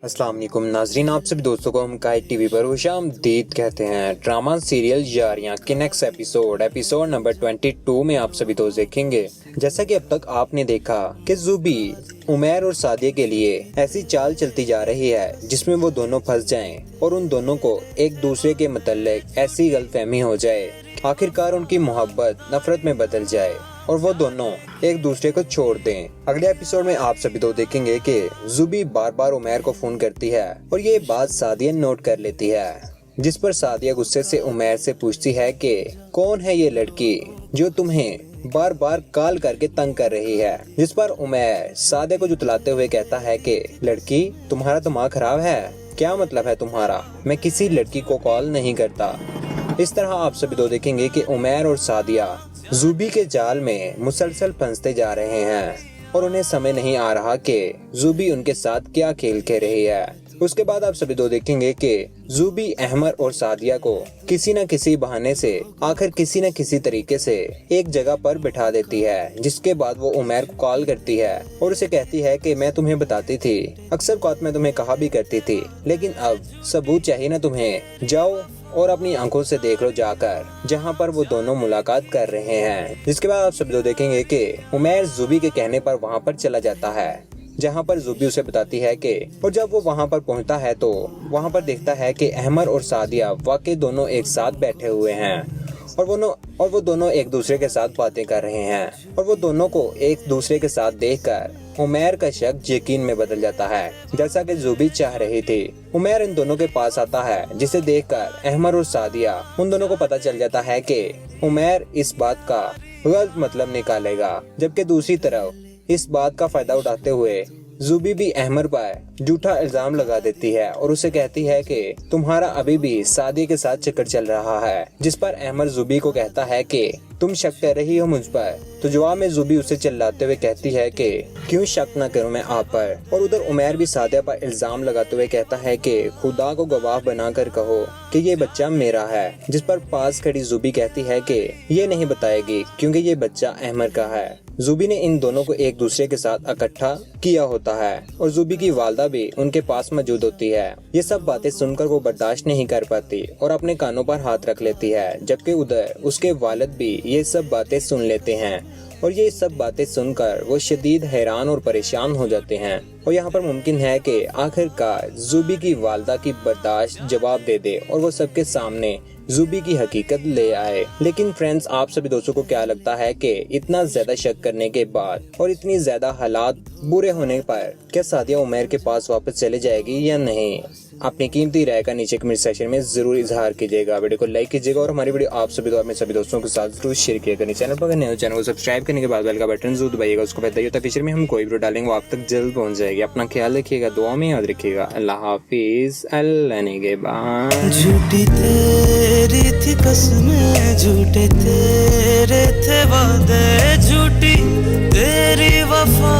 अस्सलाम वालेकुम नाजरीन, आप सभी दोस्तों को हम काइट टीवी पर खुशामदीद कहते हैं। ड्रामा सीरियल यारियां के नेक्स्ट एपिसोड नंबर 22 में आप सभी दोस्त देखेंगे। जैसा कि अब तक आपने देखा कि ज़ुबी उमैर और सादिया के लिए ऐसी चाल चलती जा रही है जिसमें वो दोनों फंस जाएं और उन दोनों को एक दूसरे के मुतल्लिक ऐसी गलतफहमी हो जाए, आखिरकार उनकी मोहब्बत नफरत में बदल जाए और वो दोनों एक दूसरे को छोड़ दें। अगले एपिसोड में आप सभी तो देखेंगे कि ज़ुबी बार बार उमैर को फोन करती है और ये बात सादिया नोट कर लेती है, जिस पर सादिया गुस्से से उमैर से पूछती है कि कौन है ये लड़की जो तुम्हें बार बार कॉल करके तंग कर रही है। जिस पर उमैर सादिया को जुतलाते हुए कहता है कि लड़की, तुम्हारा दिमाग खराब है, क्या मतलब है तुम्हारा, मैं किसी लड़की को कॉल नहीं करता। इस तरह आप सभी तो देखेंगे कि उमैर और सादिया ज़ुबी के जाल में मुसलसल फंसते जा रहे हैं और उन्हें समझ नहीं आ रहा कि ज़ुबी उनके साथ क्या खेल खेल रही है। उसके बाद आप सभी तो देखेंगे कि ज़ुबी अहमद और सादिया को किसी न किसी बहाने से आखिर किसी न किसी तरीके से एक जगह पर बिठा देती है, जिसके बाद वो उमैर को कॉल करती है और उसे कहती है कि मैं तुम्हें बताती थी, अक्सर बात मैं तुम्हें कहा भी करती थी, लेकिन अब सबूत चाहिए ना तुम्हें, जाओ और अपनी आंखों से देख लो जाकर जहां पर वो दोनों मुलाकात कर रहे हैं। जिसके बाद आप सब लोग देखेंगे कि उमैर ज़ुबी के कहने पर वहां पर चला जाता है, जहां पर ज़ुबी उसे बताती है कि, और जब वो वहां पर पहुंचता है तो वहां पर देखता है कि अहमद और सादिया वाकई दोनों एक साथ बैठे हुए हैं और वो दोनों एक दूसरे के साथ बातें कर रहे हैं और वो दोनों को एक दूसरे के साथ देखकर उमैर का शक यकीन में बदल जाता है, जैसा कि ज़ुबी चाह रही थी। उमैर इन दोनों के पास आता है, जिसे देखकर अहमद और सादिया उन दोनों को पता चल जाता है कि उमैर इस बात का गलत मतलब निकालेगा, जबकि दूसरी तरफ इस बात का फायदा उठाते हुए ज़ुबी भी अहमद पर झूठा इल्जाम लगा देती है और उसे कहती है कि तुम्हारा अभी भी सादिया के साथ चक्कर चल रहा है। जिस पर अहमद ज़ुबी को कहता है कि तुम शक कर रही हो मुझ पर, तो जवाब में ज़ुबी उसे चिल्लाते हुए कहती है कि क्यों शक न करूं मैं आप पर। और उधर उमैर भी सादिया पर इल्जाम लगाते हुए कहता है कि खुदा को गवाह बनाकर कहो कि ये बच्चा मेरा है। जिस पर पास खड़ी ज़ुबी कहती है कि ये नहीं बताएगी क्योंकि ये बच्चा अहमद का है। ज़ुबी ने इन दोनों को एक दूसरे के साथ इकट्ठा किया होता है और ज़ुबी की वालदा भी उनके पास मौजूद होती है। ये सब बातें सुनकर वो बर्दाश्त नहीं कर पाती और अपने कानों पर हाथ रख लेती है, जबकि उधर उसके वालिद भी ये सब बातें सुन लेते हैं और ये सब बातें सुनकर वो शदीद हैरान और परेशान हो जाते हैं। और यहाँ पर मुमकिन है कि आखिरकार ज़ुबी की वालदा की बर्दाश्त जवाब दे दे और वो सबके सामने ज़ुबी की हकीकत ले आए। लेकिन फ्रेंड्स, आप सभी दोस्तों को क्या लगता है कि इतना ज्यादा शक करने के बाद और इतनी ज्यादा हालात बुरे होने पर क्या सादिया उमैर के पास वापस चले जाएगी या नहीं? अपनी कीमती राय का नीचे कमेंट सेक्शन में जरूर इजहार कीजिएगा। वीडियो को लाइक कीजिएगा और हमारी वीडियो आप सभी अपने सभी दोस्तों के साथ जरूर शेयर किया। चैनल पर नए हो चैनल को सब्सक्राइब करने के बाद बेल का बटन जरूर दबाइएगा, उसको बताइए तो फ्यूचर में हम कोई वीडियो डालेंगे वो आप तक जल्द पहुंच जाएगी। अपना ख्याल रखिएगा, दुआ में याद रखिएगा। अल्लाह हाफिज। अल्लाह निगहबान। झूठी तेरी थी कसमें, झूठे तेरे थे वादे, झूठी तेरी वफा